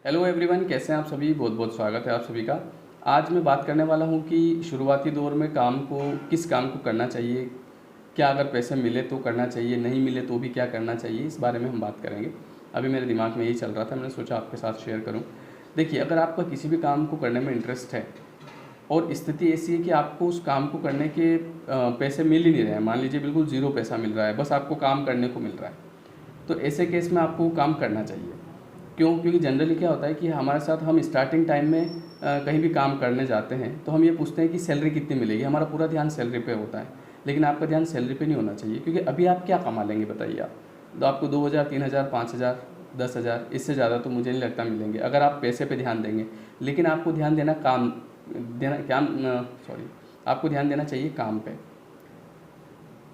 Hello everyone, कैसे हैं आप सभी। बहुत बहुत स्वागत है आप सभी का। आज मैं बात करने वाला हूं कि शुरुआती दौर में किस काम को करना चाहिए, क्या अगर पैसे मिले तो करना चाहिए, नहीं मिले तो भी क्या करना चाहिए, इस बारे में हम बात करेंगे। अभी मेरे दिमाग में यही चल रहा था, मैंने सोचा आपके साथ शेयर करूं। देखिए, अगर आपका किसी भी काम को करने में इंटरेस्ट है और स्थिति ऐसी है कि आपको उस काम को करने के पैसे मिल ही नहीं रहे हैं, मान लीजिए बिल्कुल ज़ीरो पैसा मिल रहा है, बस आपको काम करने को मिल रहा है, तो ऐसे केस में आपको काम करना चाहिए। क्यों? क्योंकि जनरली क्या होता है कि हमारे साथ हम स्टार्टिंग टाइम में कहीं भी काम करने जाते हैं तो हम ये पूछते हैं कि सैलरी कितनी मिलेगी, हमारा पूरा ध्यान सैलरी पे होता है। लेकिन आपका ध्यान सैलरी पे नहीं होना चाहिए, क्योंकि अभी आप क्या कमा लेंगे बताइए आप। तो आपको 2,000, 3,000, 5,000, 10,000, इससे ज़्यादा तो मुझे नहीं लगता मिलेंगे अगर आप पैसे पे ध्यान देंगे। लेकिन आपको ध्यान देना काम देना काम सॉरी आपको ध्यान देना चाहिए काम पे।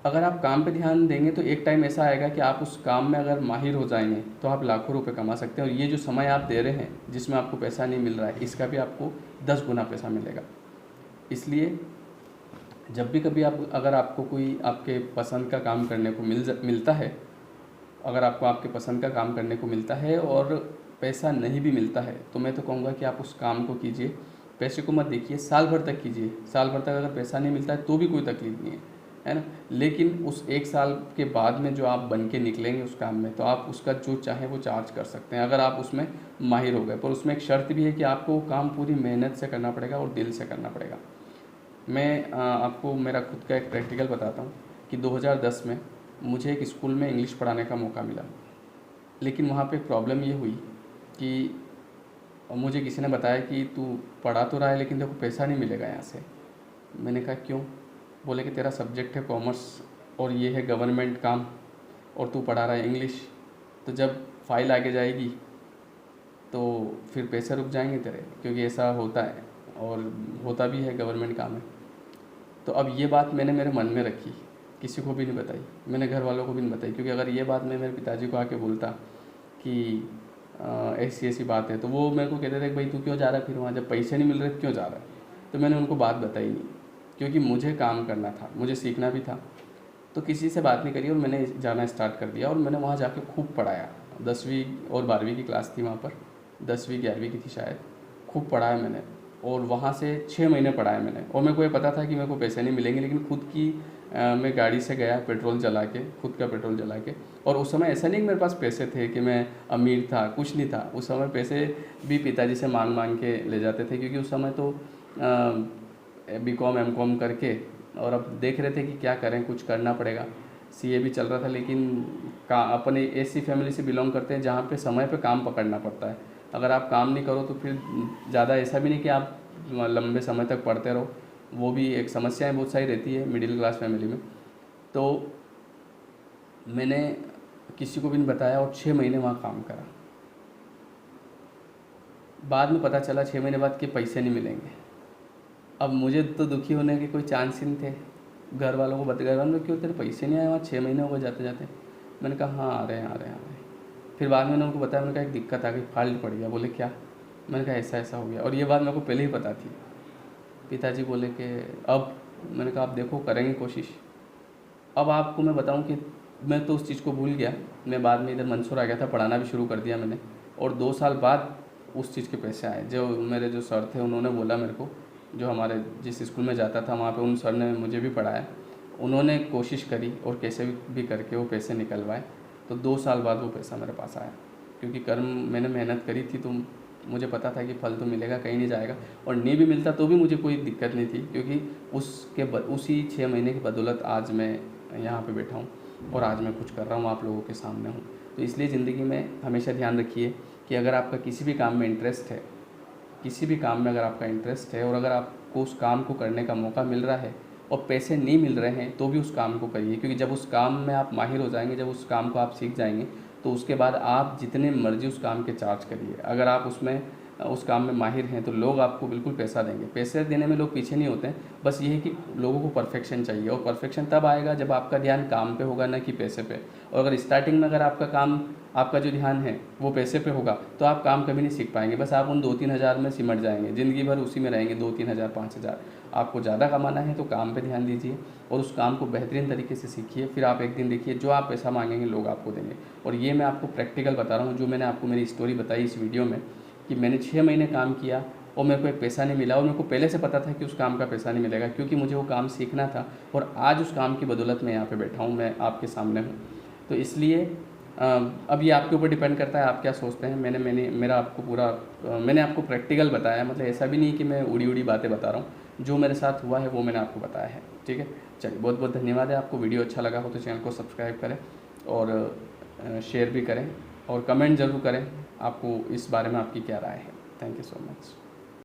अगर आप काम पे ध्यान देंगे तो एक टाइम ऐसा आएगा कि आप उस काम में अगर माहिर हो जाएंगे तो आप लाखों रुपए कमा सकते हैं, और ये जो समय आप दे रहे हैं जिसमें आपको पैसा नहीं मिल रहा है, इसका भी आपको 10 गुना पैसा मिलेगा। इसलिए जब भी कभी आप अगर आपको कोई आपके पसंद का काम करने को मिलता है, अगर आपको आपके पसंद का काम करने को मिलता है और पैसा नहीं भी मिलता है, तो मैं तो कहूँगा कि आप उस काम को कीजिए। पैसे को मत देखिए, साल भर तक कीजिए। साल भर तक अगर पैसा नहीं मिलता है तो भी कोई तकलीफ नहीं है ना। लेकिन उस एक साल के बाद में जो आप बन के निकलेंगे उस काम में, तो आप उसका जो चाहे वो चार्ज कर सकते हैं, अगर आप उसमें माहिर हो गए। पर उसमें एक शर्त भी है कि आपको वो काम पूरी मेहनत से करना पड़ेगा और दिल से करना पड़ेगा। मैं आपको मेरा खुद का एक प्रैक्टिकल बताता हूँ कि 2010 में मुझे एक स्कूल में इंग्लिश पढ़ाने का मौका मिला। लेकिन वहाँ पे प्रॉब्लम ये हुई कि मुझे किसी ने बताया कि तू पढ़ा तो रहा है लेकिन देखो पैसा नहीं मिलेगा यहाँ से। मैंने कहा क्यों? बोले कि तेरा सब्जेक्ट है कॉमर्स और ये है गवर्नमेंट काम, और तू पढ़ा रहा है इंग्लिश, तो जब फाइल आगे जाएगी तो फिर पैसे रुक जाएंगे तेरे, क्योंकि ऐसा होता है और होता भी है, गवर्नमेंट काम है। तो अब ये बात मैंने मेरे मन में रखी, किसी को भी नहीं बताई, मैंने घर वालों को भी नहीं बताई, क्योंकि अगर ये बात मैं मेरे पिताजी को आके बोलता कि ऐसी ऐसी बात है, तो वो मेरे को कहते थे कि भाई तू क्यों जा रहा है फिर वहाँ, जब पैसे नहीं मिल रहे क्यों जा रहा है। तो मैंने उनको बात बताई नहीं, क्योंकि मुझे काम करना था, मुझे सीखना भी था। तो किसी से बात नहीं करी और मैंने जाना स्टार्ट कर दिया, और मैंने वहाँ जाके खूब पढ़ाया। 10वीं और 12वीं की क्लास थी वहाँ पर, 10वीं 11वीं की थी शायद। खूब पढ़ाया मैंने, और वहाँ से 6 महीने पढ़ाया मैंने। और मेरे को ये पता था कि मेरे को पैसे नहीं मिलेंगे, लेकिन खुद की मैं गाड़ी से गया, पेट्रोल जला के, खुद का पेट्रोल जला के। और उस समय ऐसा नहीं कि मेरे पास पैसे थे कि मैं अमीर था, कुछ नहीं था। उस समय पैसे भी पिताजी से मांग मांग के ले जाते थे, क्योंकि उस समय तो बीकॉम एमकॉम करके, और अब देख रहे थे कि क्या करें, कुछ करना पड़ेगा। सीए भी चल रहा था, लेकिन अपने ऐसी फैमिली से बिलोंग करते हैं जहाँ पे समय पे काम पकड़ना पड़ता है। अगर आप काम नहीं करो तो फिर ज़्यादा ऐसा भी नहीं कि आप लंबे समय तक पढ़ते रहो, वो भी एक समस्याएं बहुत सारी रहती है मिडिल क्लास फैमिली में। तो मैंने किसी को भी नहीं बताया और 6 महीने वहाँ काम करा। बाद में पता चला 6 महीने बाद कि पैसे नहीं मिलेंगे। अब मुझे तो दुखी होने के कोई चांस ही नहीं थे। घर वालों को बता, घर वालों क्यों तेरे पैसे नहीं आए वहाँ, 6 महीने हो गए जाते जाते। मैंने कहा हाँ आ रहे हैं आ रहे हैं आ रहे हैं। फिर बाद में मैंने उनको बताया, मैंने कहा एक दिक्कत आ गई, फाल्ट पड़ गया। बोले क्या? मैंने कहा ऐसा ऐसा हो गया, और ये बात मेरे को पहले ही पता थी। पिताजी बोले कि अब, मैंने कहा आप देखो करेंगे कोशिश। अब आपको मैं बताऊं कि मैं तो उस चीज़ को भूल गया। मैं बाद में इधर मंसूर आ गया था, पढ़ाना भी शुरू कर दिया मैंने, और 2 साल बाद उस चीज़ के पैसे आए। जो मेरे जो सर थे उन्होंने बोला मेरे को, जो हमारे जिस स्कूल में जाता था वहाँ पे उन सर ने मुझे भी पढ़ाया, उन्होंने कोशिश करी और कैसे भी करके वो पैसे निकलवाए। तो 2 साल बाद वो पैसा मेरे पास आया, क्योंकि कर्म मैंने मेहनत करी थी, तो मुझे पता था कि फल तो मिलेगा, कहीं नहीं जाएगा। और नहीं भी मिलता तो भी मुझे कोई दिक्कत नहीं थी, क्योंकि उसी 6 महीने की बदौलत आज मैं यहाँ पे बैठा हूँ और आज मैं कुछ कर रहा हूँ, आप लोगों के सामने हूँ। तो इसलिए ज़िंदगी में हमेशा ध्यान रखिए कि अगर आपका किसी भी काम में इंटरेस्ट है, किसी भी काम में अगर आपका इंटरेस्ट है और अगर आपको उस काम को करने का मौका मिल रहा है और पैसे नहीं मिल रहे हैं, तो भी उस काम को करिए। क्योंकि जब उस काम में आप माहिर हो जाएंगे, जब उस काम को आप सीख जाएंगे, तो उसके बाद आप जितने मर्जी उस काम के चार्ज करिए। अगर आप उस काम में माहिर हैं तो लोग आपको बिल्कुल पैसा देंगे। पैसे देने में लोग पीछे नहीं होते हैं, बस ये है कि लोगों को परफेक्शन चाहिए, और परफेक्शन तब आएगा जब आपका ध्यान काम पे होगा, ना कि पैसे पे। और अगर स्टार्टिंग में अगर आपका जो ध्यान है वो पैसे पे होगा, तो आप काम कभी नहीं सीख पाएंगे। बस आप उन 2-3 हज़ार में सिमट जाएंगे, ज़िंदगी भर उसी में रहेंगे, 2-3 हज़ार 5 हज़ार। आपको ज़्यादा कमाना है तो काम पे ध्यान दीजिए और उस काम को बेहतरीन तरीके से सीखिए। फिर आप एक दिन देखिए जो आप पैसा मांगेंगे लोग आपको देंगे। और ये मैं आपको प्रैक्टिकल बता रहा हूँ, जो मैंने आपको मेरी स्टोरी बताई इस वीडियो में, कि मैंने 6 महीने काम किया और मेरे को एक पैसा नहीं मिला, और मेरे को पहले से पता था कि उस काम का पैसा नहीं मिलेगा, क्योंकि मुझे वो काम सीखना था, और आज उस काम की बदौलत मैं यहाँ पे बैठा हूँ, मैं आपके सामने हूँ। तो इसलिए अब ये आपके ऊपर डिपेंड करता है आप क्या सोचते हैं। मैंने आपको प्रैक्टिकल बताया, मतलब ऐसा भी नहीं कि मैं उड़ी उड़ी बातें बता रहा हूँ, जो मेरे साथ हुआ है वो मैंने आपको बताया है। ठीक है, चलिए बहुत बहुत धन्यवाद है। आपको वीडियो अच्छा लगा हो तो चैनल को सब्सक्राइब करें और शेयर भी करें और कमेंट ज़रूर करें आपको इस बारे में आपकी क्या राय है। Thank you so much.